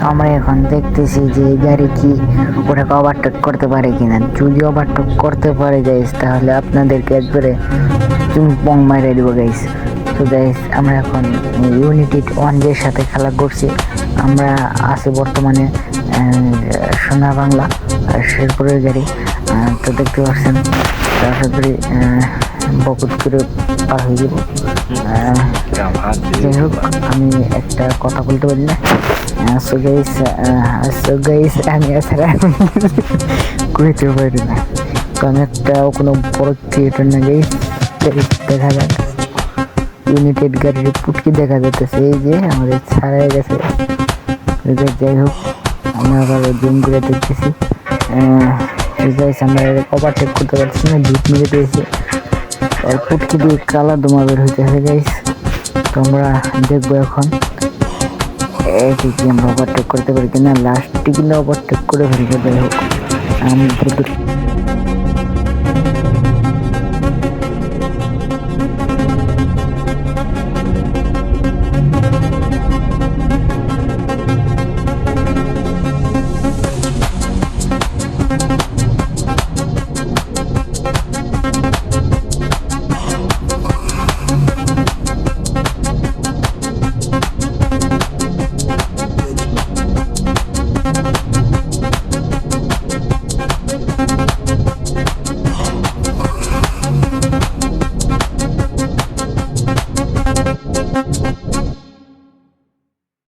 আমরা এখন দেখতেছি যে এই গাড়ি কি ওটাকে ওভারটেক করতে পারে কিনা। যদি ওভারটেক করতে পারে গাইস তাহলে আপনাদেরকে একবারে তুমি পং মাইরে দিব গাইস। তো গাইস আমরা এখন ইউনাইটেড ওয়ানজের সাথে খেলা করছি। আমরা আছি বর্তমানে সোনা বাংলা আর শেরপুরের গাড়ি। তো দেখতে পাচ্ছেন আশা করি বকুত করে পার হয়ে যাব। যাই হোক আমি একটা কথা বলতে পারি না। সো গাইস আমি এছাড়া কইতে পারি না, কারণ একটা কোনো বড় ক্রিয়েটর না গাইস। দেখা যাক ইউনাইটেড গাড়ির পুটকি দেখা যাচ্ছে, এই যে আমাদের ছাড়াই গেছে। যাই হোক আমরা আবার জুম করে দেখতেছি। আমরা ওভারটেক করতে পারছি না, ডিপ মেরে পেয়েছি আর পুটকি দিয়ে কালা দমা বের হইতেছে গাইস। তো আমরা দেখবো এখন কি আমরা ওভারটেক করতে পারি কিনা। লাস্টে কিনা ওভারটেক করে ফেলবো। যাই হোক আমাদের